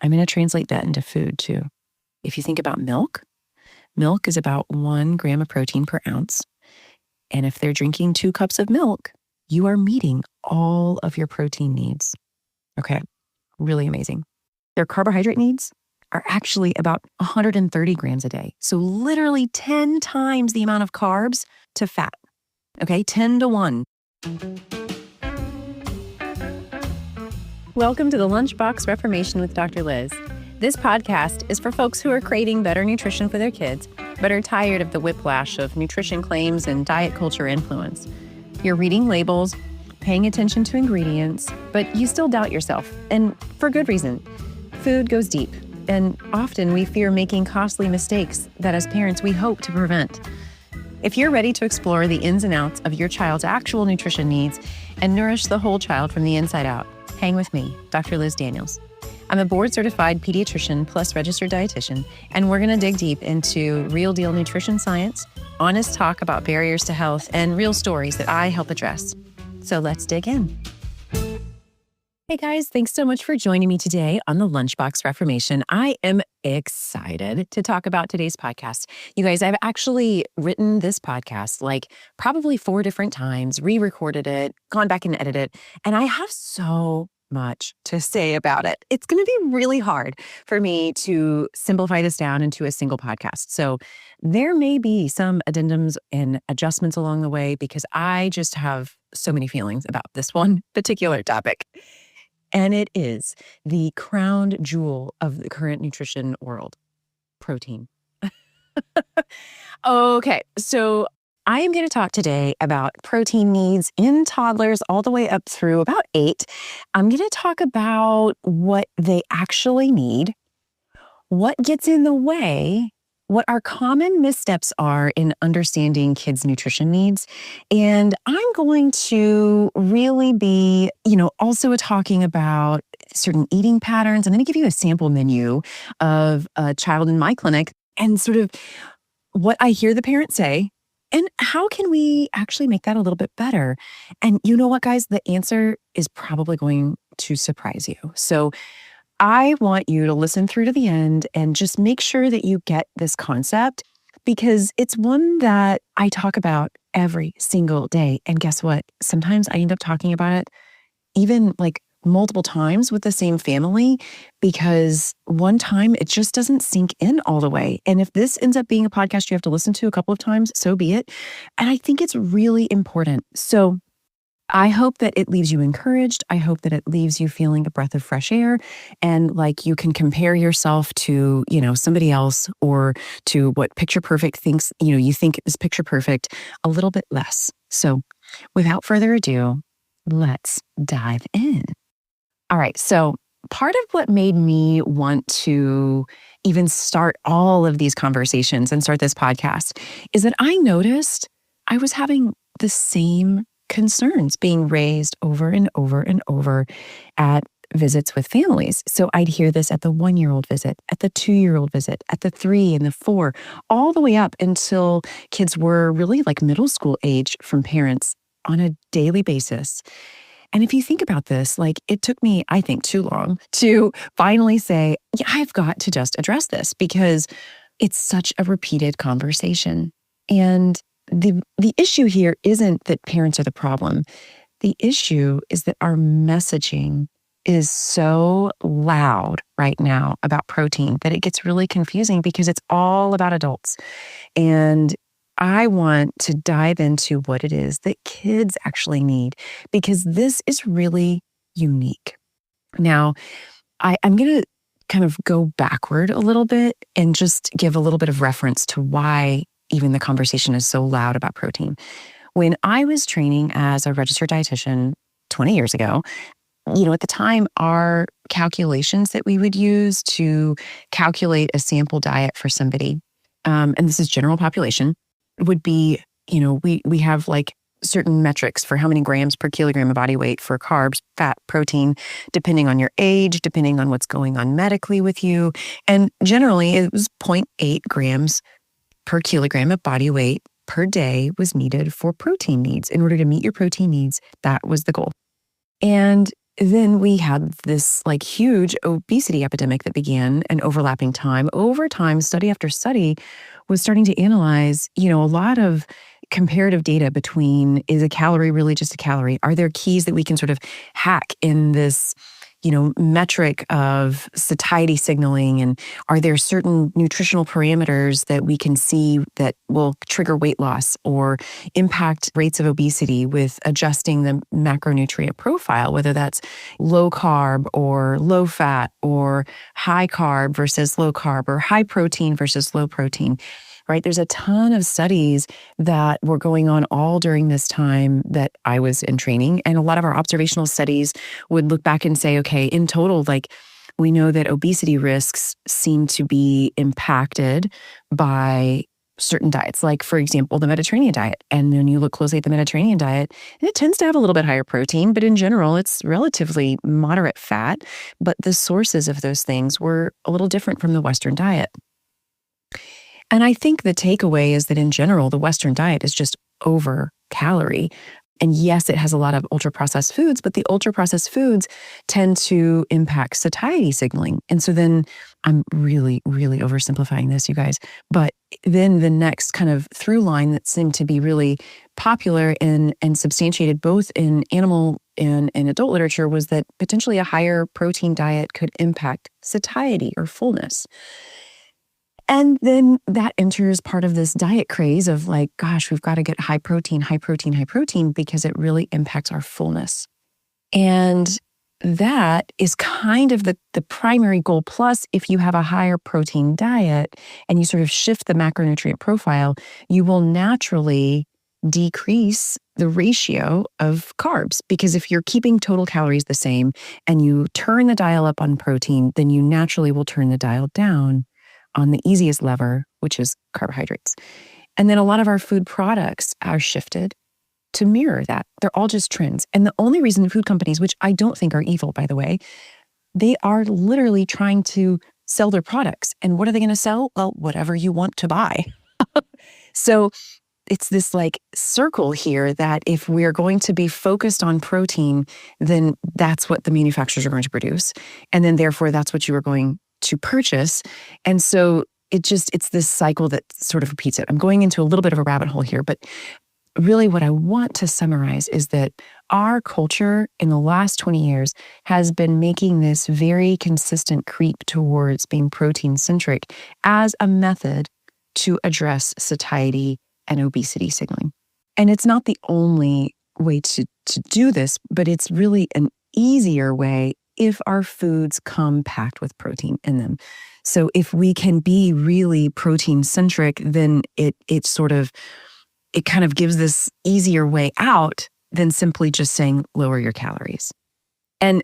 I'm going to translate that into food too. If you think about milk is about 1 gram of protein per ounce. And if they're drinking 2 cups of milk, you are meeting all of your protein needs. Okay, really amazing. Their carbohydrate needs are actually about 130 grams a day. So literally 10 times the amount of carbs to fat. Okay, 10 to 1. Welcome to the Lunchbox Reformation with Dr. Liz. This podcast is for folks who are craving better nutrition for their kids, but are tired of the whiplash of nutrition claims and diet culture influence. You're reading labels, paying attention to ingredients, but you still doubt yourself, and for good reason. Food goes deep, and often we fear making costly mistakes that as parents we hope to prevent. If you're ready to explore the ins and outs of your child's actual nutrition needs and nourish the whole child from the inside out, hang with me, Dr. Liz Daniels. I'm a board-certified pediatrician plus registered dietitian, and we're going to dig deep into real-deal nutrition science, honest talk about barriers to health, and real stories that I help address. So let's dig in. Hey guys, thanks so much for joining me today on the Lunchbox Reformation. I am excited to talk about today's podcast. You guys, I've actually written this podcast like probably 4 different times, re-recorded it, gone back and edited it, and I have so much to say about it. It's going to be really hard for me to simplify this down into a single podcast. So there may be some addendums and adjustments along the way because I just have so many feelings about this one particular topic. And it is the crown jewel of the current nutrition world, protein. Okay, so I am going to talk today about protein needs in toddlers all the way up through about 8. I'm going to talk about what they actually need, what gets in the way, what our common missteps are in understanding kids' nutrition needs. And I'm going to really be, also talking about certain eating patterns. I'm going to give you a sample menu of a child in my clinic and sort of what I hear the parents say. And how can we actually make that a little bit better? And you know what, guys? The answer is probably going to surprise you. So I want you to listen through to the end and just make sure that you get this concept because it's one that I talk about every single day. And guess what? Sometimes I end up talking about it even like multiple times with the same family because one time it just doesn't sink in all the way. And if this ends up being a podcast you have to listen to a couple of times, so be it. And I think it's really important. So I hope that it leaves you encouraged. I hope that it leaves you feeling a breath of fresh air and like you can compare yourself to, somebody else or to what Picture Perfect thinks, you think is picture perfect a little bit less. So without further ado, let's dive in. All right. So part of what made me want to even start all of these conversations and start this podcast is that I noticed I was having the same concerns being raised over and over and over at visits with families. So I'd hear this at the 1-year-old visit, at the 2-year-old visit, at the 3 and the 4, all the way up until kids were really like middle school age from parents on a daily basis. And if you think about this, like it took me, I think, too long to finally say, yeah, I've got to just address this because it's such a repeated conversation. And the issue here isn't that parents are the problem. The issue is that our messaging is so loud right now about protein that it gets really confusing because it's all about adults. And I want to dive into what it is that kids actually need because this is really unique. Now, I'm going to kind of go backward a little bit and just give a little bit of reference to why even the conversation is so loud about protein. When I was training as a registered dietitian 20 years ago, at the time, our calculations that we would use to calculate a sample diet for somebody, and this is general population, would be, we have like certain metrics for how many grams per kilogram of body weight for carbs, fat, protein, depending on your age, depending on what's going on medically with you. And generally, it was 0.8 grams per kilogram of body weight per day was needed for protein needs. In order to meet your protein needs, that was the goal. And then we had this like huge obesity epidemic that began an overlapping time. Over time, study after study was starting to analyze, a lot of comparative data between, is a calorie really just a calorie? Are there keys that we can sort of hack in this, metric of satiety signaling? And are there certain nutritional parameters that we can see that will trigger weight loss or impact rates of obesity with adjusting the macronutrient profile, whether that's low carb or low fat or high carb versus low carb or high protein versus low protein? Right? There's a ton of studies that were going on all during this time that I was in training. And a lot of our observational studies would look back and say, okay, in total, like we know that obesity risks seem to be impacted by certain diets, like, for example, the Mediterranean diet. And then you look closely at the Mediterranean diet, and it tends to have a little bit higher protein, but in general, it's relatively moderate fat. But the sources of those things were a little different from the Western diet. And I think the takeaway is that in general, the Western diet is just over calorie. And yes, it has a lot of ultra processed foods, but the ultra processed foods tend to impact satiety signaling. And so then I'm really, really oversimplifying this, you guys. But then the next kind of through line that seemed to be really popular and substantiated both in animal and adult literature was that potentially a higher protein diet could impact satiety or fullness. And then that enters part of this diet craze of like, gosh, we've got to get high protein, high protein, high protein, because it really impacts our fullness. And that is kind of the primary goal. Plus, if you have a higher protein diet and you sort of shift the macronutrient profile, you will naturally decrease the ratio of carbs. Because if you're keeping total calories the same and you turn the dial up on protein, then you naturally will turn the dial down on the easiest lever, which is carbohydrates. And then a lot of our food products are shifted to mirror that. They're all just trends. And the only reason food companies, which I don't think are evil, by the way, they are literally trying to sell their products. And what are they going to sell? Well, whatever you want to buy. So it's this like circle here that if we're going to be focused on protein, then that's what the manufacturers are going to produce. And then therefore that's what you are going to purchase. And so it's this cycle that sort of repeats it. I'm going into a little bit of a rabbit hole here, but really what I want to summarize is that our culture in the last 20 years has been making this very consistent creep towards being protein-centric as a method to address satiety and obesity signaling. And it's not the only way to do this, but it's really an easier way if our foods come packed with protein in them. So if we can be really protein-centric, then it kind of gives this easier way out than simply just saying lower your calories. And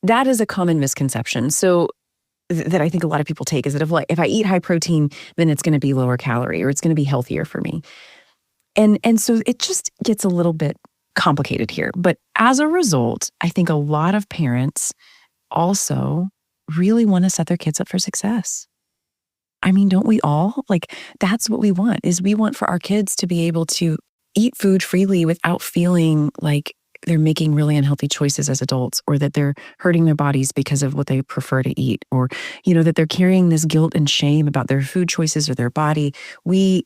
that is a common misconception. So that I think a lot of people take is that if I eat high protein, then it's going to be lower calorie or it's going to be healthier for me. And so it just gets a little bit complicated here. But as a result, I think a lot of parents also really want to set their kids up for success. I mean, don't we all? Like, that's what we want, is we want for our kids to be able to eat food freely without feeling like they're making really unhealthy choices as adults, or that they're hurting their bodies because of what they prefer to eat, or, that they're carrying this guilt and shame about their food choices or their body. We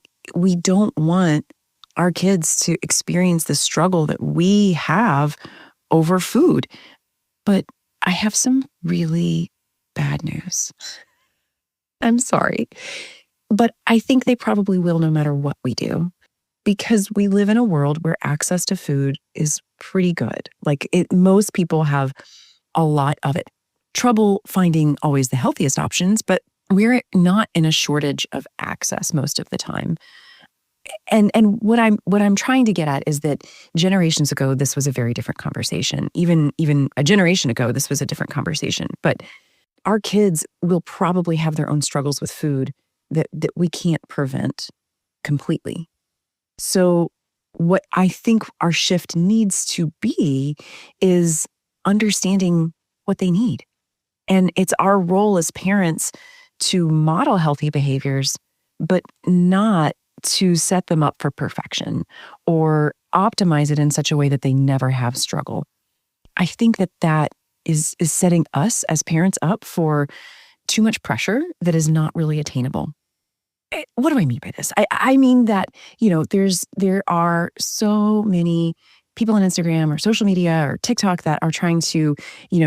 don't want our kids to experience the struggle that we have over food. But I have some really bad news. I'm sorry, but I think they probably will no matter what we do, because we live in a world where access to food is pretty good. Like most people have a lot of it. Trouble finding always the healthiest options, but we're not in a shortage of access most of the time. And what I'm trying to get at is that generations ago, this was a very different conversation. Even a generation ago, this was a different conversation. But our kids will probably have their own struggles with food that we can't prevent completely. So what I think our shift needs to be is understanding what they need. And it's our role as parents to model healthy behaviors, but not to set them up for perfection or optimize it in such a way that they never have struggle. I think that is setting us as parents up for too much pressure that is not really attainable. What do I mean by this? I mean that, there are so many people on Instagram or social media or TikTok that are trying to,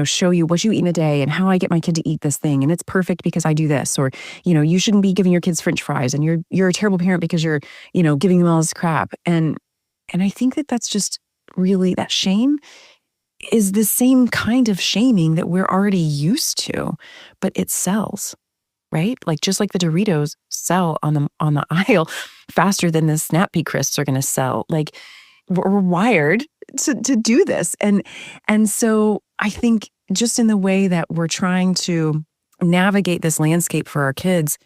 show you what you eat in a day and how I get my kid to eat this thing. And it's perfect because I do this. Or, you shouldn't be giving your kids French fries and you're a terrible parent because you're, giving them all this crap. And I think that that's just really, that shame is the same kind of shaming that we're already used to, but it sells. Right? Like just like the Doritos sell on the aisle faster than the Snappy Crisps are going to sell. Like we're wired to do this. And so I think just in the way that we're trying to navigate this landscape for our kids,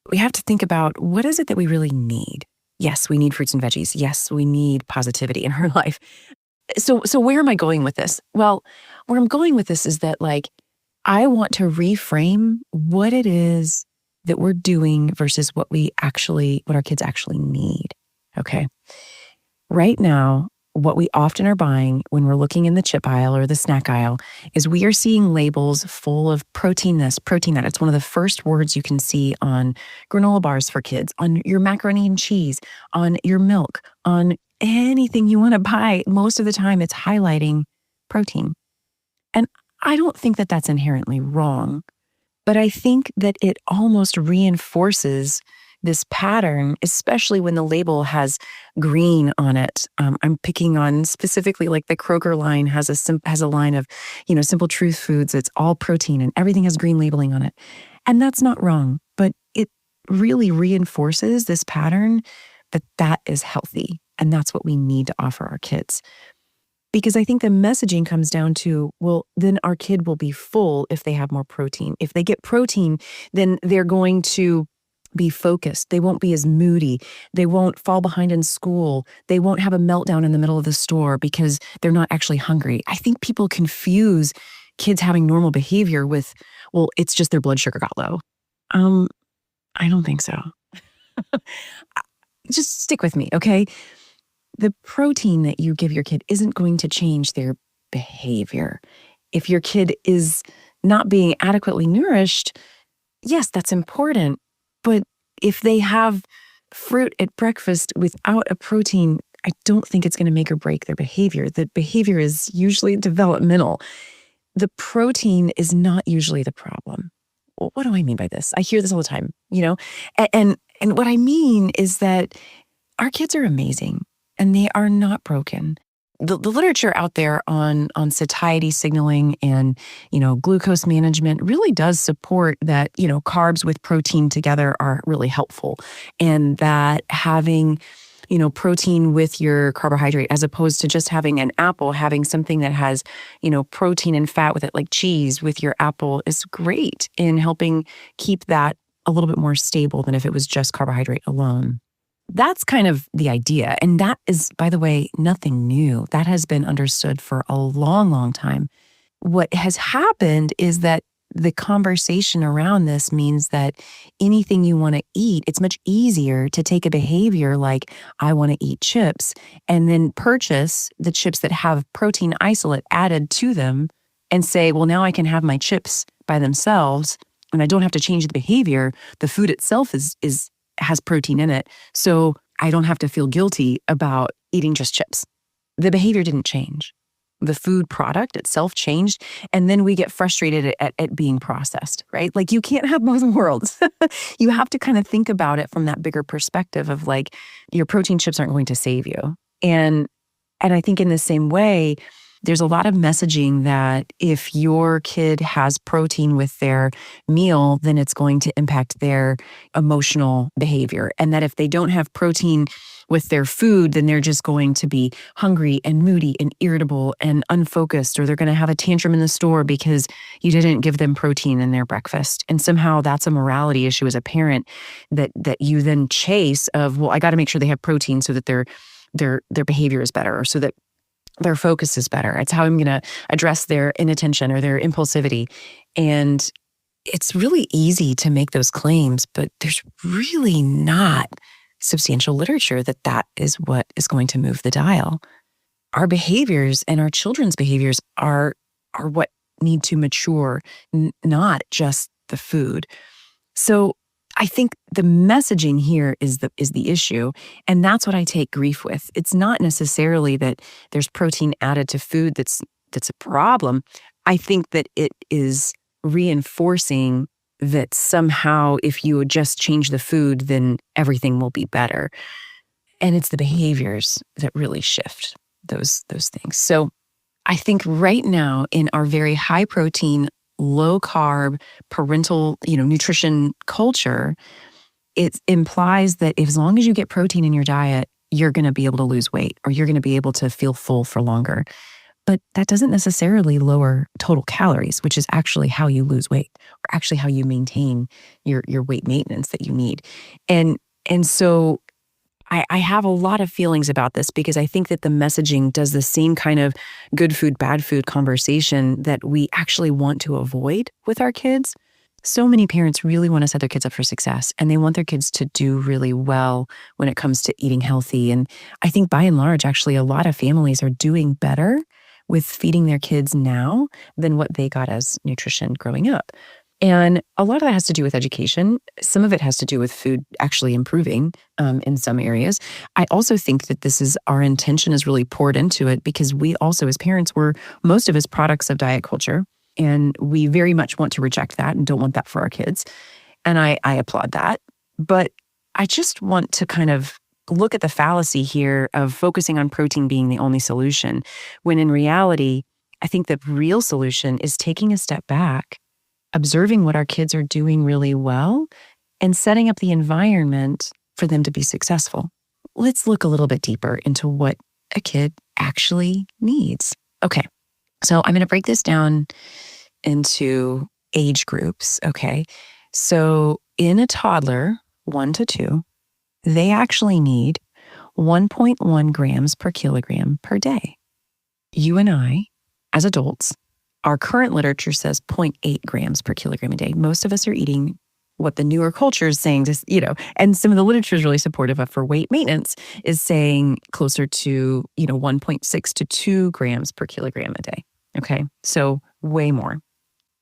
we have to think about what is it that we really need? Yes, we need fruits and veggies. Yes, we need positivity in our life. So where am I going with this? Well, where I'm going with this is that I want to reframe what it is that we're doing versus what our kids actually need. Okay. Right now, what we often are buying when we're looking in the chip aisle or the snack aisle is we are seeing labels full of protein this, protein that. It's one of the first words you can see on granola bars for kids, on your macaroni and cheese, on your milk, on anything you want to buy. Most of the time, it's highlighting protein. And I don't think that that's inherently wrong, but I think that it almost reinforces this pattern, especially when the label has green on it. I'm picking on specifically like the Kroger line has a line of, Simple Truth Foods. It's all protein and everything has green labeling on it. And that's not wrong, but it really reinforces this pattern that is healthy. And that's what we need to offer our kids. Because I think the messaging comes down to, well, then our kid will be full if they have more protein. If they get protein, then they're going to be focused. They won't be as moody. They won't fall behind in school. They won't have a meltdown in the middle of the store because they're not actually hungry. I think people confuse kids having normal behavior with, well, it's just their blood sugar got low. I don't think so. Just stick with me, okay? The protein that you give your kid isn't going to change their behavior. If your kid is not being adequately nourished, yes, that's important. But if they have fruit at breakfast without a protein, I don't think it's going to make or break their behavior. The behavior is usually developmental. The protein is not usually the problem. Well, what do I mean by this? I hear this all the time, and what I mean is that our kids are amazing. And they are not broken. The literature out there on satiety signaling and, glucose management really does support that, carbs with protein together are really helpful. And that having, protein with your carbohydrate, as opposed to just having an apple, having something that has, protein and fat with it, like cheese with your apple, is great in helping keep that a little bit more stable than if it was just carbohydrate alone. That's kind of the idea. And that is, by the way, nothing new. That has been understood for a long, long time. What has happened is that the conversation around this means that anything you want to eat, it's much easier to take a behavior like, I want to eat chips, and then purchase the chips that have protein isolate added to them and say, well, now I can have my chips by themselves and I don't have to change the behavior. The food itself has protein in it, so I don't have to feel guilty about eating just chips. The behavior didn't change. The food product itself changed, and then we get frustrated at being processed, right? Like, you can't have both worlds. You have to kind of think about it from that bigger perspective of like, your protein chips aren't going to save you. And I think in the same way, there's a lot of messaging that if your kid has protein with their meal, then it's going to impact their emotional behavior. And that if they don't have protein with their food, then they're just going to be hungry and moody and irritable and unfocused, or they're going to have a tantrum in the store because you didn't give them protein in their breakfast. And somehow that's a morality issue as a parent that you then chase of, well, I got to make sure they have protein so that their behavior is better, or so that their focus is better. It's how I'm going to address their inattention or their impulsivity. And it's really easy to make those claims, but there's really not substantial literature that is what is going to move the dial. Our behaviors and our children's behaviors are what need to mature, not just the food. So I think the messaging here is the issue, and that's what I take grief with. It's not necessarily that there's protein added to food that's a problem. I think that it is reinforcing that somehow if you would just change the food, then everything will be better. And it's the behaviors that really shift those things. So I think right now in our very high protein, low carb, parental, nutrition culture, it implies that as long as you get protein in your diet, you're going to be able to lose weight or you're going to be able to feel full for longer. But that doesn't necessarily lower total calories, which is actually how you lose weight or actually how you maintain your weight maintenance that you need. And so I have a lot of feelings about this because I think that the messaging does the same kind of good food, bad food conversation that we actually want to avoid with our kids. So many parents really want to set their kids up for success and they want their kids to do really well when it comes to eating healthy. And I think by and large, actually, a lot of families are doing better with feeding their kids now than what they got as nutrition growing up. And a lot of that has to do with education. Some of it has to do with food actually improving in some areas. I also think that our intention is really poured into it because we also as parents were most of us products of diet culture. And we very much want to reject that and don't want that for our kids. And I applaud that. But I just want to kind of look at the fallacy here of focusing on protein being the only solution, when in reality, I think the real solution is taking a step back, observing what our kids are doing really well, and setting up the environment for them to be successful. Let's look a little bit deeper into what a kid actually needs. Okay, so I'm going to break this down into age groups, okay? So in a toddler, 1 to 2, they actually need 1.1 grams per kilogram per day. You and I, as adults, our current literature says 0.8 grams per kilogram a day. Most of us are eating what the newer culture is saying, and some of the literature is really supportive of for weight maintenance is saying closer to, 1.6 to 2 grams per kilogram a day. Okay, so way more.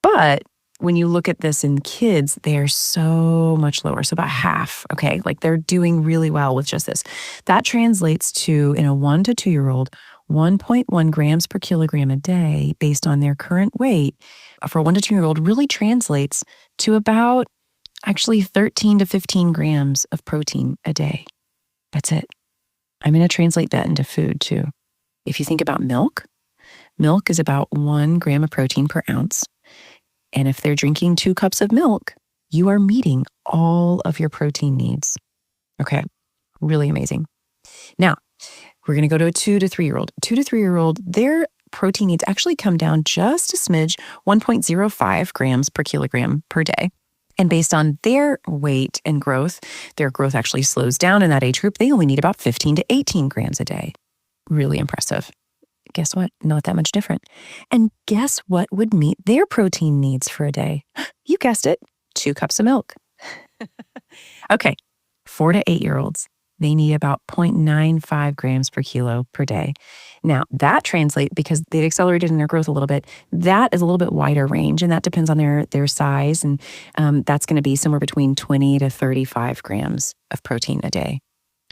But when you look at this in kids, they're so much lower. So about half, okay? Like they're doing really well with just this. That translates to, in a 1 to 2-year-old, 1.1 grams per kilogram a day based on their current weight for a 1 to 2-year-old really translates to about actually 13 to 15 grams of protein a day. That's it. I'm going to translate that into food too. If you think about milk is about 1 gram of protein per ounce. And if they're drinking 2 cups of milk, you are meeting all of your protein needs. Okay, really amazing. Now, we're going to go to a 2 to 3-year-old. 2 to 3-year-old, their protein needs actually come down just a smidge, 1.05 grams per kilogram per day. And based on their weight and growth, their growth actually slows down in that age group. They only need about 15 to 18 grams a day. Really impressive. Guess what? Not that much different. And guess what would meet their protein needs for a day? You guessed it, 2 cups of milk. Okay, 4 to 8-year-olds, they need about 0.95 grams per kilo per day. Now, that translates, because they've accelerated in their growth a little bit, that is a little bit wider range, and that depends on their size, and that's going to be somewhere between 20 to 35 grams of protein a day.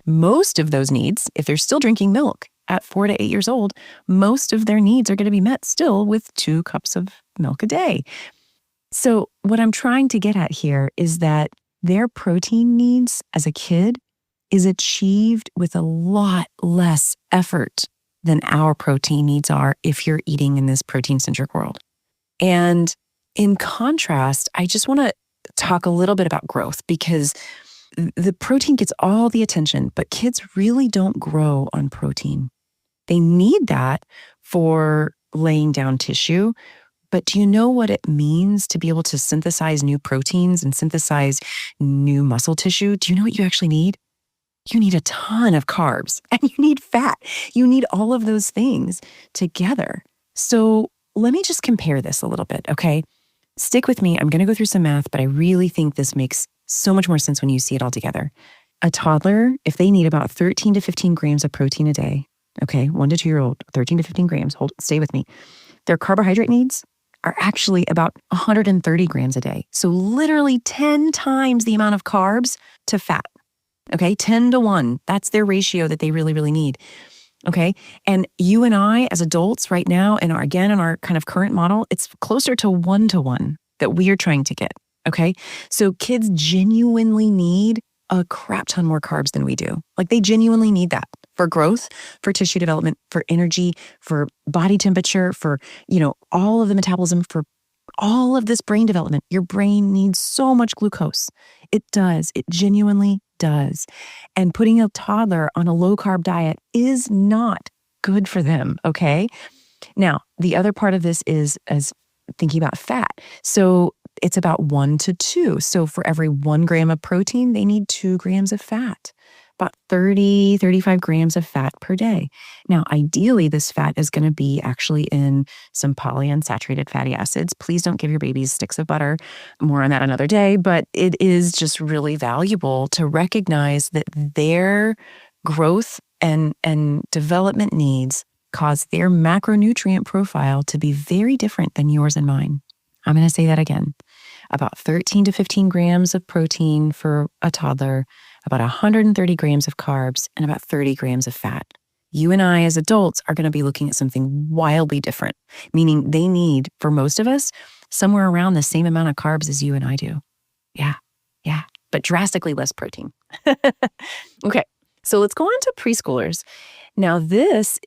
Most of those needs, if they're still drinking milk, at 4 to 8 years old, most of their needs are going to be met still with 2 cups of milk a day. So what I'm trying to get at here is that their protein needs as a kid is achieved with a lot less effort than our protein needs are if you're eating in this protein-centric world. And in contrast, I just want to talk a little bit about growth because the protein gets all the attention, but kids really don't grow on protein. They need that for laying down tissue. But do you know what it means to be able to synthesize new proteins and synthesize new muscle tissue? Do you know what you actually need? You need a ton of carbs and you need fat. You need all of those things together. So let me just compare this a little bit, okay? Stick with me. I'm going to go through some math, but I really think this makes so much more sense when you see it all together. A toddler, if they need about 13 to 15 grams of protein a day, okay, 1 to 2-year-old, 13 to 15 grams, stay with me. Their carbohydrate needs, are actually about 130 grams a day. So literally 10 times the amount of carbs to fat. Okay, 10 to 1. That's their ratio that they really, really need. Okay, and you and I as adults right now, and again, in our kind of current model, it's closer to 1 to 1 that we are trying to get. Okay, so kids genuinely need a crap ton more carbs than we do. Like they genuinely need that for growth, for tissue development, for energy, for body temperature, for, all of the metabolism, for all of this brain development. Your brain needs so much glucose. It does. It genuinely does. And putting a toddler on a low carb diet is not good for them. Okay. Now, the other part of this is as thinking about fat. So it's about 1 to 2. So for every 1 gram of protein, they need 2 grams of fat, about 30, 35 grams of fat per day. Now, ideally, this fat is going to be actually in some polyunsaturated fatty acids. Please don't give your babies sticks of butter. More on that another day, but it is just really valuable to recognize that their growth and development needs cause their macronutrient profile to be very different than yours and mine. I'm going to say that again. About 13 to 15 grams of protein for a toddler, about 130 grams of carbs, and about 30 grams of fat. You and I as adults are going to be looking at something wildly different, meaning they need, for most of us, somewhere around the same amount of carbs as you and I do. Yeah, but drastically less protein. Okay, so let's go on to preschoolers. Now this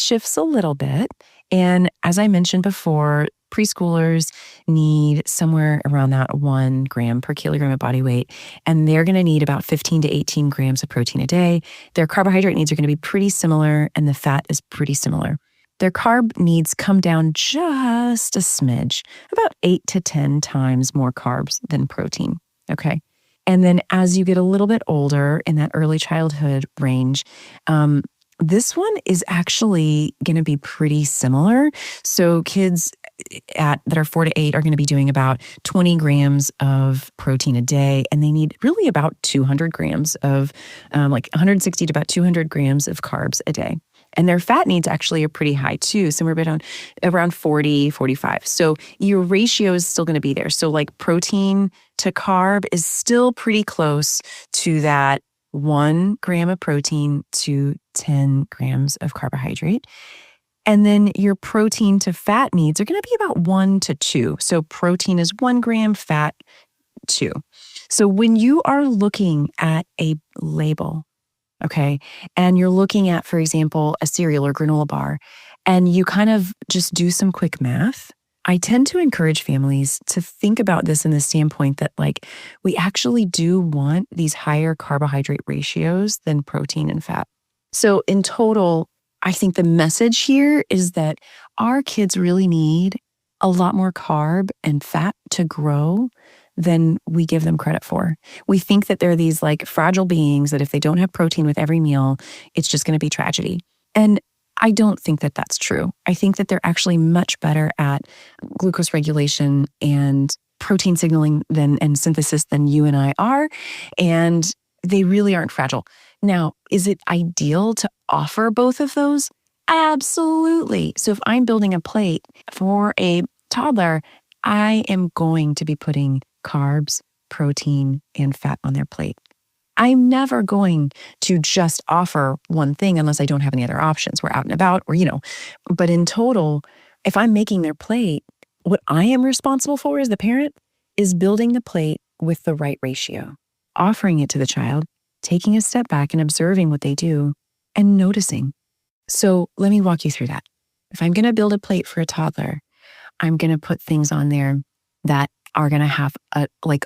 shifts a little bit. And as I mentioned before, preschoolers need somewhere around that 1 gram per kilogram of body weight, and they're going to need about 15 to 18 grams of protein a day. Their carbohydrate needs are going to be pretty similar, and the fat is pretty similar. Their carb needs come down just a smidge, about 8 to 10 times more carbs than protein. Okay. And then as you get a little bit older in that early childhood range, this one is actually going to be pretty similar. So kids that are 4 to 8 are going to be doing about 20 grams of protein a day, and they need really about 200 grams of, 160 to about 200 grams of carbs a day. And their fat needs actually are pretty high too, somewhere around 40, 45. So your ratio is still going to be there. So like protein to carb is still pretty close to that 1 gram of protein to 10 grams of carbohydrate. And then your protein to fat needs are going to be about 1 to 2. So protein is 1 gram, fat 2. So when you are looking at a label, okay, and you're looking at, for example, a cereal or granola bar, and you kind of just do some quick math, I tend to encourage families to think about this in the standpoint that we actually do want these higher carbohydrate ratios than protein and fat. So in total, I think the message here is that our kids really need a lot more carb and fat to grow than we give them credit for. We think that they're these fragile beings that if they don't have protein with every meal, it's just going to be tragedy. And I don't think that that's true. I think that they're actually much better at glucose regulation and protein signaling and synthesis than you and I are. And they really aren't fragile. Now, is it ideal to offer both of those? Absolutely. So if I'm building a plate for a toddler, I am going to be putting carbs, protein, and fat on their plate. I'm never going to just offer one thing unless I don't have any other options. We're out and about but in total, if I'm making their plate, what I am responsible for as the parent is building the plate with the right ratio, offering it to the child, taking a step back and observing what they do and noticing. So let me walk you through that. If I'm going to build a plate for a toddler, I'm going to put things on there that are going to have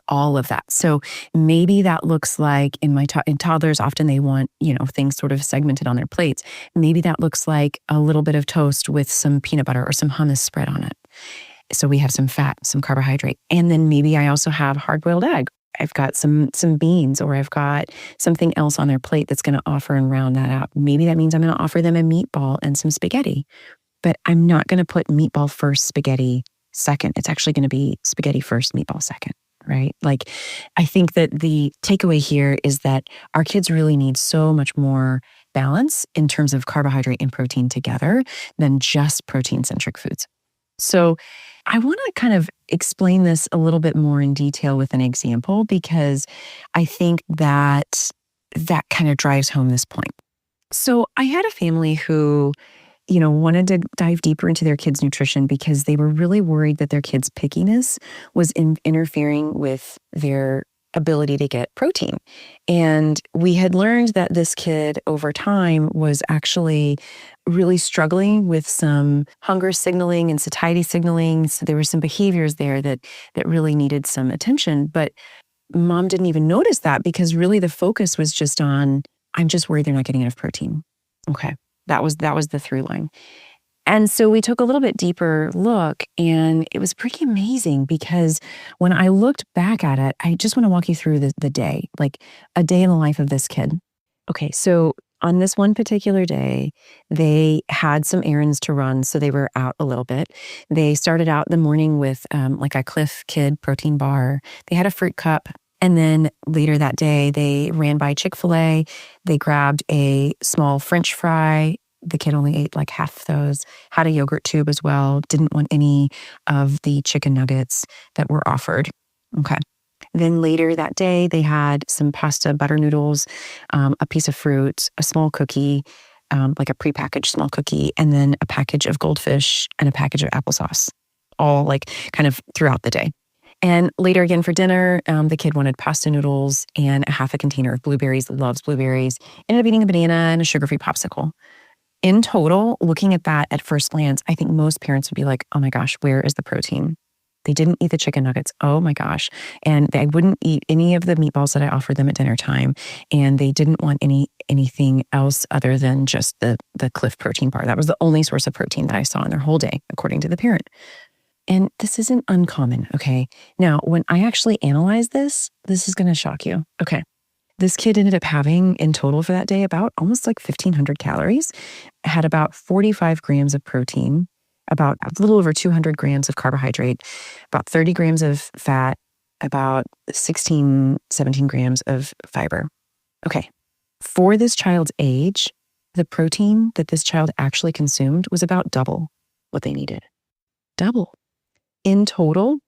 all of that. So maybe that looks like in toddlers, often they want, things sort of segmented on their plates. Maybe that looks like a little bit of toast with some peanut butter or some hummus spread on it. So we have some fat, some carbohydrate. And then maybe I also have hard-boiled egg. I've got some beans, or I've got something else on their plate that's going to offer and round that out. Maybe that means I'm going to offer them a meatball and some spaghetti, but I'm not going to put meatball first, spaghetti second. It's actually going to be spaghetti first, meatball second, right? I think that the takeaway here is that our kids really need so much more balance in terms of carbohydrate and protein together than just protein-centric foods. So I want to kind of explain this a little bit more in detail with an example because I think that kind of drives home this point. So I had a family who wanted to dive deeper into their kids' nutrition because they were really worried that their kids' pickiness was interfering with their ability to get protein. And we had learned that this kid over time was actually really struggling with some hunger signaling and satiety signaling. So there were some behaviors there that really needed some attention. But mom didn't even notice that because really the focus was just on, I'm just worried they're not getting enough protein. Okay. That was the through line. And so we took a little bit deeper look, and it was pretty amazing because when I looked back at it, I just want to walk you through the day, like a day in the life of this kid. Okay, so on this one particular day, they had some errands to run, so they were out a little bit. They started out the morning with like a Cliff Kid protein bar. They had a fruit cup. And then later that day, they ran by Chick-fil-A. They grabbed a small French fry. The kid only ate like half of those, had a yogurt tube as well, didn't want any of the chicken nuggets that were offered. Okay. Then later that day, they had some pasta, butter noodles, a piece of fruit, a small cookie, like a prepackaged small cookie, and then a package of goldfish and a package of applesauce, all like kind of throughout the day. And later again for dinner, the kid wanted pasta noodles and a half a container of blueberries, loves blueberries, ended up eating a banana and a sugar-free popsicle. In total, looking at that at first glance, I think most parents would be like, oh my gosh, where is the protein? They didn't eat the chicken nuggets. Oh my gosh. And they wouldn't eat any of the meatballs that I offered them at dinner time. And they didn't want anything else other than just the Cliff protein bar. That was the only source of protein that I saw in their whole day, according to the parent. And this isn't uncommon, okay? Now, when I actually analyze this is going to shock you. Okay. This kid ended up having in total for that day about almost like 1,500 calories, had about 45 grams of protein, about a little over 200 grams of carbohydrate, about 30 grams of fat, about 16, 17 grams of fiber. Okay. For this child's age, the protein that this child actually consumed was about double what they needed. Double. In total,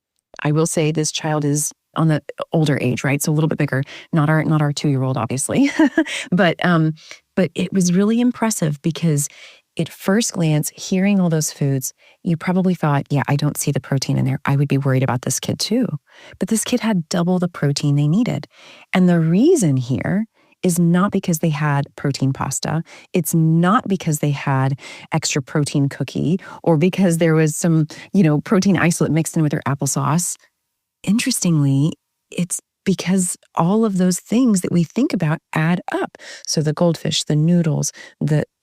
I will say this child is on the older age, right? So a little bit bigger, not our 2-year-old, obviously. but it was really impressive because at first glance, hearing all those foods, you probably thought, yeah, I don't see the protein in there. I would be worried about this kid too. But this kid had double the protein they needed. And the reason here is not because they had protein pasta. It's not because they had extra protein cookie or because there was some, protein isolate mixed in with their applesauce. Interestingly, it's because all of those things that we think about add up. So the goldfish, the noodles,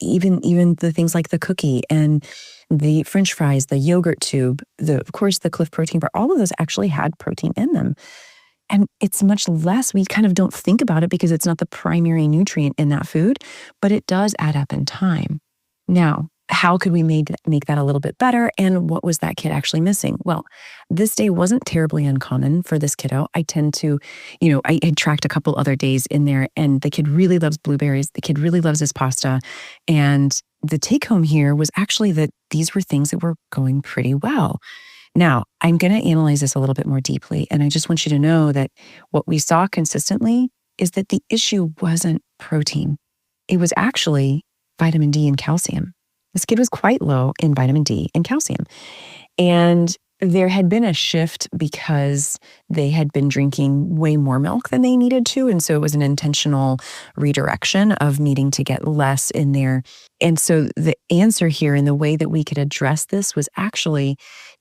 even the things like the cookie and the French fries, the yogurt tube, of course the Cliff protein bar, all of those actually had protein in them. And it's much less, we kind of don't think about it because it's not the primary nutrient in that food, but it does add up in time. Now, how could we make that a little bit better? And what was that kid actually missing? Well, this day wasn't terribly uncommon for this kiddo. I tend to, I had tracked a couple other days in there, and the kid really loves blueberries. The kid really loves his pasta. And the take home here was actually that these were things that were going pretty well. Now, I'm going to analyze this a little bit more deeply, and I just want you to know that what we saw consistently is that the issue wasn't protein. It was actually vitamin D and calcium. This kid was quite low in vitamin D and calcium. And there had been a shift because they had been drinking way more milk than they needed to. And so it was an intentional redirection of needing to get less in there. And so the answer here and the way that we could address this was actually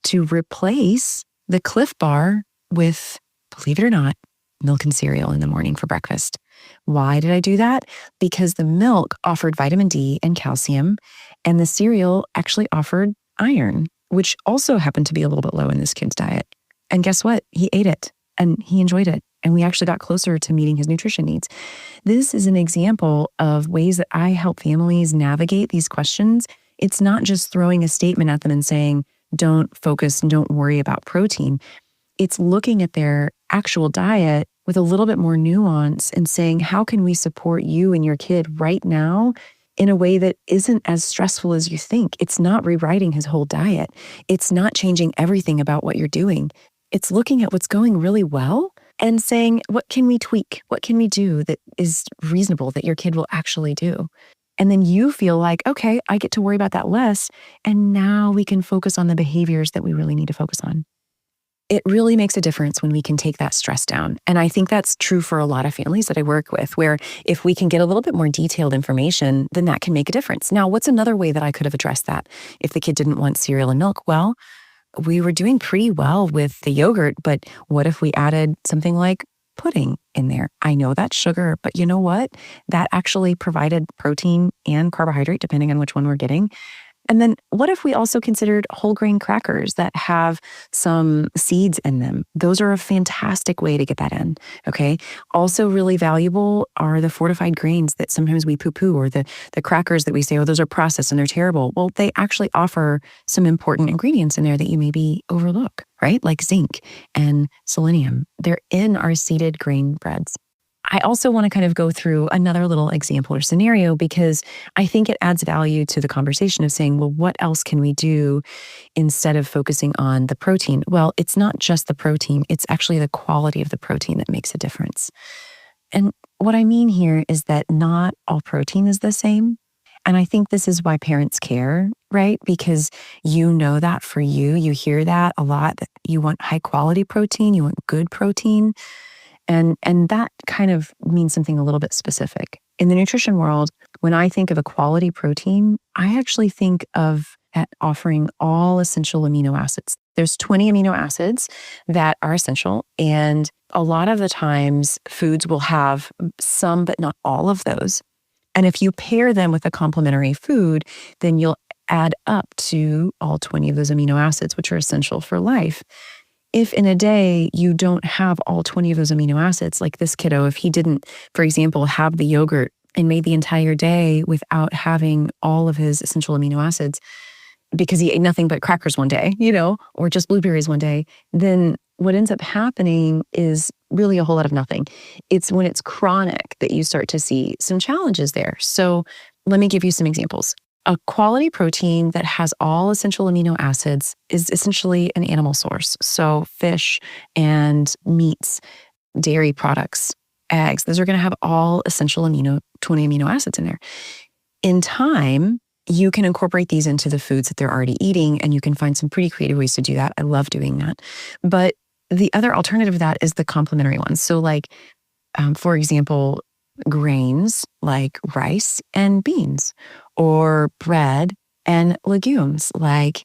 to replace the Cliff Bar with, believe it or not, milk and cereal in the morning for breakfast. Why did I do that? Because the milk offered vitamin D and calcium, and the cereal actually offered iron, which also happened to be a little bit low in this kid's diet. And guess what? He ate it and he enjoyed it. And we actually got closer to meeting his nutrition needs. This is an example of ways that I help families navigate these questions. It's not just throwing a statement at them and saying, don't focus and don't worry about protein. It's looking at their actual diet with a little bit more nuance and saying, how can we support you and your kid right now in a way that isn't as stressful as you think. It's not rewriting his whole diet. It's not changing everything about what you're doing. It's looking at what's going really well and saying, what can we tweak? What can we do that is reasonable that your kid will actually do? And then you feel like, okay, I get to worry about that less. And now we can focus on the behaviors that we really need to focus on. It really makes a difference when we can take that stress down. And I think that's true for a lot of families that I work with, where if we can get a little bit more detailed information, then that can make a difference. Now, what's another way that I could have addressed that if the kid didn't want cereal and milk? Well, we were doing pretty well with the yogurt, but what if we added something like pudding in there? I know that's sugar, but you know what? That actually provided protein and carbohydrate, depending on which one we're getting. And then what if we also considered whole grain crackers that have some seeds in them? Those are a fantastic way to get that in, okay? Also really valuable are the fortified grains that sometimes we poo-poo, or the crackers that we say, oh, those are processed and they're terrible. Well, they actually offer some important ingredients in there that you maybe overlook, right? Like zinc and selenium. They're in our seeded grain breads. I also want to kind of go through another little example or scenario because I think it adds value to the conversation of saying, well, what else can we do instead of focusing on the protein? Well, it's not just the protein, it's actually the quality of the protein that makes a difference. And what I mean here is that not all protein is the same. And I think this is why parents care, right? Because you know that for you, you hear that a lot, that you want high quality protein, you want good protein. And that kind of means something a little bit specific. In the nutrition world, when I think of a quality protein, I actually think of at offering all essential amino acids. There's 20 amino acids that are essential. And a lot of the times foods will have some, but not all of those. And if you pair them with a complementary food, then you'll add up to all 20 of those amino acids, which are essential for life. If in a day you don't have all 20 of those amino acids, like this kiddo, if he didn't, for example, have the yogurt and made the entire day without having all of his essential amino acids because he ate nothing but crackers one day, or just blueberries one day, then what ends up happening is really a whole lot of nothing. It's when it's chronic that you start to see some challenges there. So let me give you some examples. A quality protein that has all essential amino acids is essentially an animal source. So fish and meats, dairy products, eggs, those are going to have all essential 20 amino acids in there. In time, you can incorporate these into the foods that they're already eating, and you can find some pretty creative ways to do that. I love doing that. But the other alternative to that is the complementary ones. So like, for example, grains like rice and beans, or bread and legumes like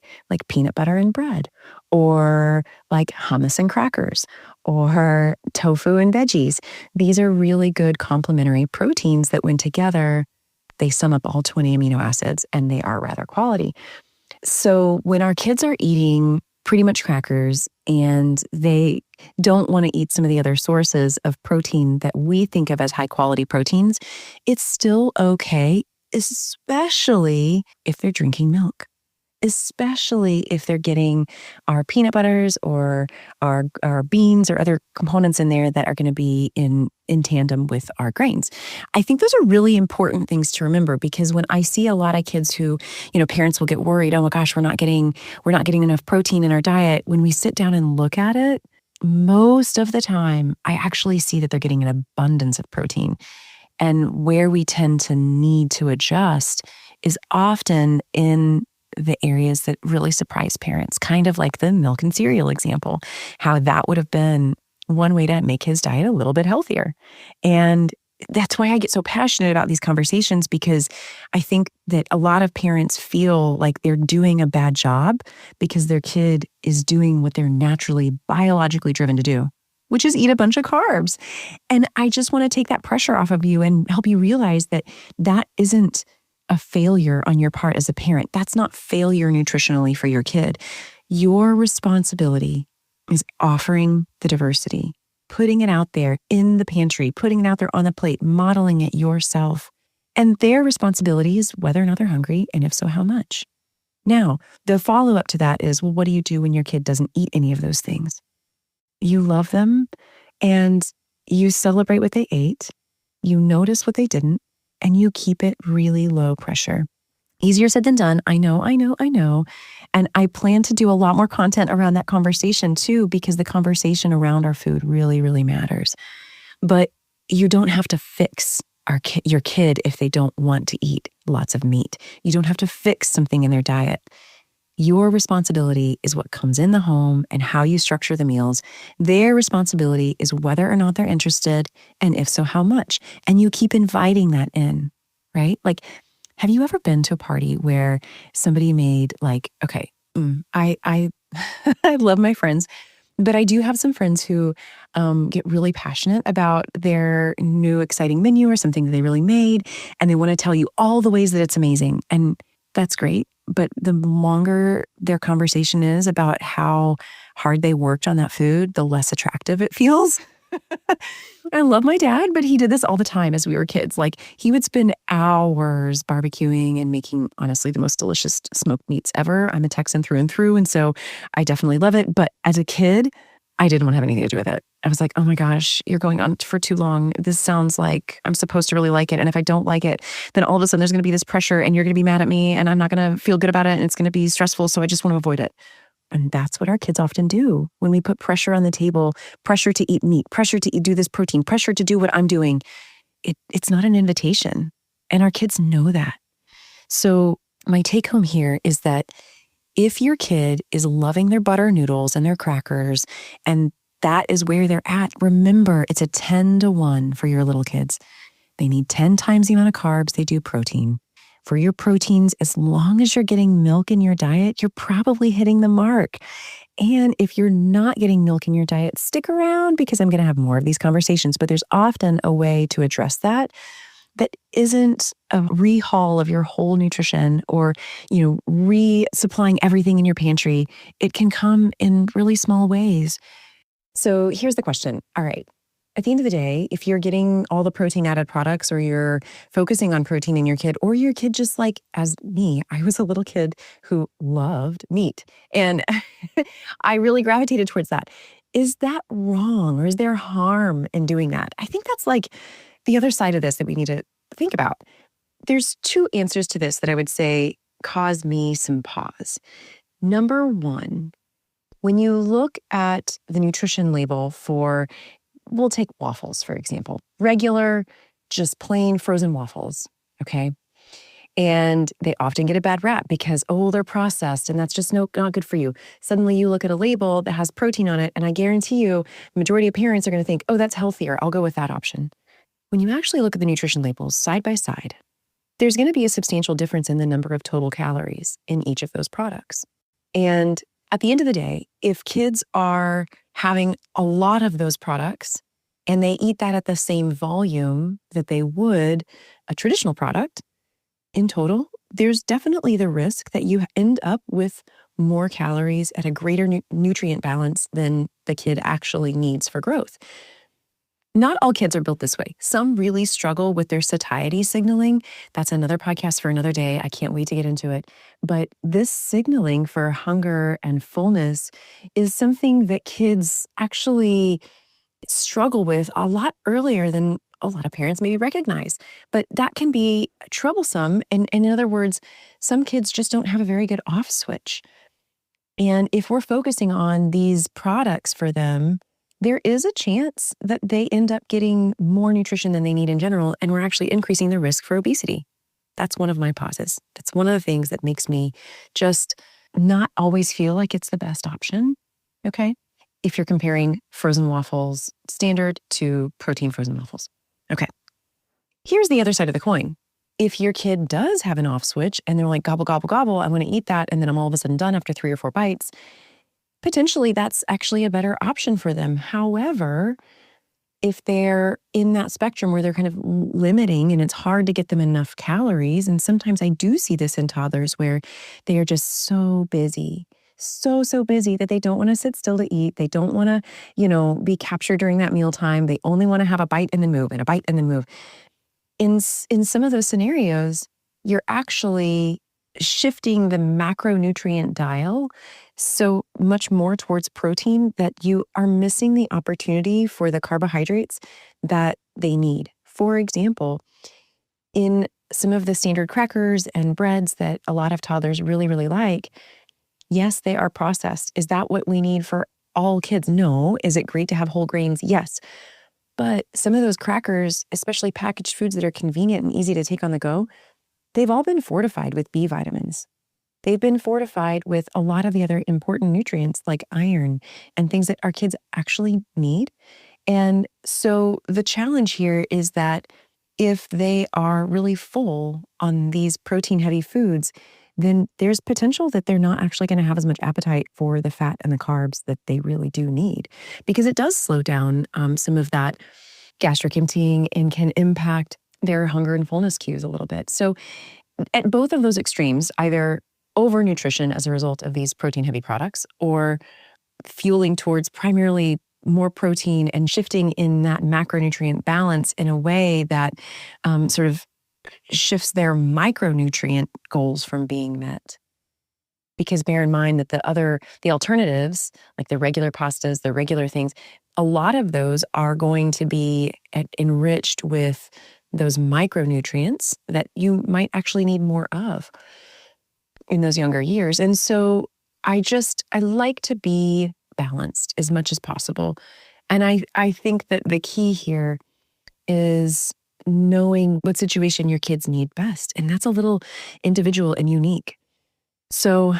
peanut butter and bread, or like hummus and crackers, or tofu and veggies. These are really good complementary proteins that when together, they sum up all 20 amino acids and they are rather quality. So when our kids are eating pretty much crackers and they don't want to eat some of the other sources of protein that we think of as high quality proteins, it's still okay, especially if they're drinking milk, especially if they're getting our peanut butters or our beans or other components in there that are going to be in tandem with our grains. I think those are really important things to remember, because when I see a lot of kids who, parents will get worried, oh my gosh, we're not getting enough protein in our diet. When we sit down and look at it, most of the time, I actually see that they're getting an abundance of protein. And where we tend to need to adjust is often in the areas that really surprise parents, kind of like the milk and cereal example, how that would have been one way to make his diet a little bit healthier. And that's why I get so passionate about these conversations, because I think that a lot of parents feel like they're doing a bad job because their kid is doing what they're naturally, biologically driven to do, which is eat a bunch of carbs. And I just want to take that pressure off of you and help you realize that that isn't a failure on your part as a parent. That's not failure nutritionally for your kid. Your responsibility is offering the diversity, putting it out there in the pantry, putting it out there on the plate, modeling it yourself. And their responsibility is whether or not they're hungry, and if so, how much. Now, the follow-up to that is, well, what do you do when your kid doesn't eat any of those things? You love them and you celebrate what they ate. You notice what they didn't. and you keep it really low pressure. Easier said than done. I know. And I plan to do a lot more content around that conversation too, because the conversation around our food really, really matters. But you don't have to fix your kid if they don't want to eat lots of meat. You don't have to fix something in their diet. Your responsibility is what comes in the home and how you structure the meals. Their responsibility is whether or not they're interested, and if so, how much. And you keep inviting that in, right? Like, have you ever been to a party where somebody made I I love my friends, but I do have some friends who get really passionate about their new exciting menu or something that they really made, and they want to tell you all the ways that it's amazing. And that's great. But the longer their conversation is about how hard they worked on that food, the less attractive it feels. I love my dad, but he did this all the time as we were kids. Like, he would spend hours barbecuing and making, honestly, the most delicious smoked meats ever. I'm a Texan through and through, and so I definitely love it. But as a kid, I didn't want to have anything to do with it. I was like, oh my gosh, you're going on for too long. This sounds like I'm supposed to really like it. And if I don't like it, then all of a sudden there's going to be this pressure and you're going to be mad at me and I'm not going to feel good about it and it's going to be stressful. So I just want to avoid it. And that's what our kids often do when we put pressure on the table, pressure to eat meat, pressure to do this protein, pressure to do what I'm doing. It's not an invitation. And our kids know that. So my take home here is that if your kid is loving their butter noodles and their crackers, and that is where they're at, remember, it's a 10-to-1 for your little kids. They need 10 times the amount of carbs they do protein. For your proteins, as long as you're getting milk in your diet, you're probably hitting the mark. And if you're not getting milk in your diet, stick around because I'm going to have more of these conversations. But there's often a way to address that isn't a rehaul of your whole nutrition or, resupplying everything in your pantry. It can come in really small ways. So here's the question. All right. At the end of the day, if you're getting all the protein added products or you're focusing on protein in your kid, or your kid just like as me, I was a little kid who loved meat and I really gravitated towards that. Is that wrong or is there harm in doing that? I think that's like the other side of this that we need to think about. There's two answers to this that I would say cause me some pause. Number one, when you look at the nutrition label for, we'll take waffles, for example, regular, just plain frozen waffles, okay? And they often get a bad rap because, they're processed and that's just not good for you. Suddenly you look at a label that has protein on it, and I guarantee you, the majority of parents are going to think, that's healthier. I'll go with that option. When you actually look at the nutrition labels side by side, there's going to be a substantial difference in the number of total calories in each of those products. And at the end of the day, if kids are having a lot of those products and they eat that at the same volume that they would a traditional product, in total, there's definitely the risk that you end up with more calories at a greater nutrient balance than the kid actually needs for growth. Not all kids are built this way. Some really struggle with their satiety signaling. That's another podcast for another day. I can't wait to get into it. But this signaling for hunger and fullness is something that kids actually struggle with a lot earlier than a lot of parents maybe recognize. But that can be troublesome. And in other words, some kids just don't have a very good off switch. And if we're focusing on these products for them, there is a chance that they end up getting more nutrition than they need in general, and we're actually increasing the risk for obesity. That's one of my pauses. That's one of the things that makes me just not always feel like it's the best option, okay? If you're comparing frozen waffles standard to protein frozen waffles. Okay. Here's the other side of the coin. If your kid does have an off switch and they're like, gobble, gobble, gobble, I want to eat that, and then I'm all of a sudden done after 3 or 4 bites, potentially that's actually a better option for them. However, if they're in that spectrum where they're kind of limiting and it's hard to get them enough calories, and sometimes I do see this in toddlers where they are just so busy, so busy that they don't want to sit still to eat. They don't want to, be captured during that mealtime. They only want to have a bite and then move and a bite and then move. In some of those scenarios, you're actually shifting the macronutrient dial so much more towards protein that you are missing the opportunity for the carbohydrates that they need. For example, in some of the standard crackers and breads that a lot of toddlers really, really like, yes, they are processed. Is that what we need for all kids? No. Is it great to have whole grains? Yes. But some of those crackers, especially packaged foods that are convenient and easy to take on the go, they've all been fortified with B vitamins. They've been fortified with a lot of the other important nutrients like iron and things that our kids actually need. And so the challenge here is that if they are really full on these protein-heavy foods, then there's potential that they're not actually going to have as much appetite for the fat and the carbs that they really do need, because it does slow down some of that gastric emptying and can impact their hunger and fullness cues a little bit. So at both of those extremes, either overnutrition as a result of these protein-heavy products or fueling towards primarily more protein and shifting in that macronutrient balance in a way that sort of shifts their micronutrient goals from being met. Because bear in mind that the alternatives, like the regular pastas, the regular things, a lot of those are going to be enriched with those micronutrients that you might actually need more of in those younger years. And so I like to be balanced as much as possible. And I think that the key here is knowing what situation your kids need best. And that's a little individual and unique. So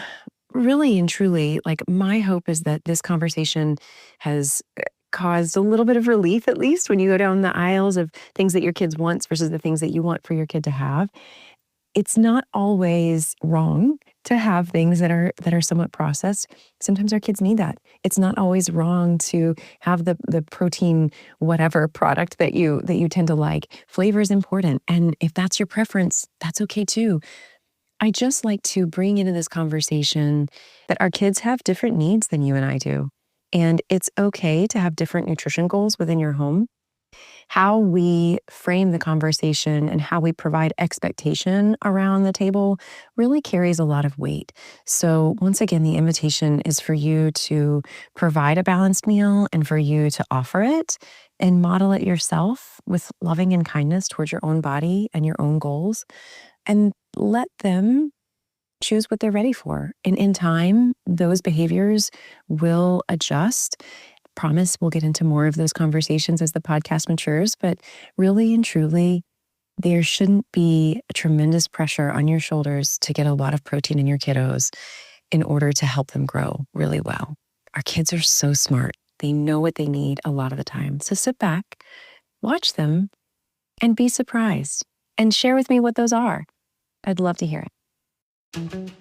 really and truly, like, my hope is that this conversation has caused a little bit of relief, at least when you go down the aisles of things that your kids want versus the things that you want for your kid to have. It's not always wrong to have things that are somewhat processed. Sometimes our kids need that. It's not always wrong to have the protein whatever product that you tend to like. Flavor is important, and if that's your preference, that's okay too. I just like to bring into this conversation that our kids have different needs than you and I do, and it's okay to have different nutrition goals within your home. How we frame the conversation and how we provide expectation around the table really carries a lot of weight. So once again, the invitation is for you to provide a balanced meal and for you to offer it and model it yourself with loving and kindness towards your own body and your own goals, and let them choose what they're ready for. And in time, those behaviors will adjust. Promise we'll get into more of those conversations as the podcast matures, but really and truly, there shouldn't be a tremendous pressure on your shoulders to get a lot of protein in your kiddos in order to help them grow really well. Our kids are so smart. They know what they need a lot of the time. So sit back, watch them, and be surprised, and share with me what those are. I'd love to hear it.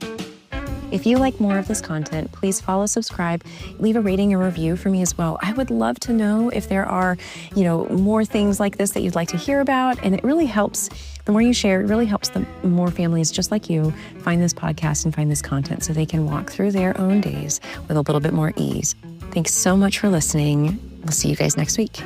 If you like more of this content, please follow, subscribe, leave a rating and review for me as well. I would love to know if there are, more things like this that you'd like to hear about. And it really helps. The more you share, it really helps the more families just like you find this podcast and find this content so they can walk through their own days with a little bit more ease. Thanks so much for listening. We'll see you guys next week.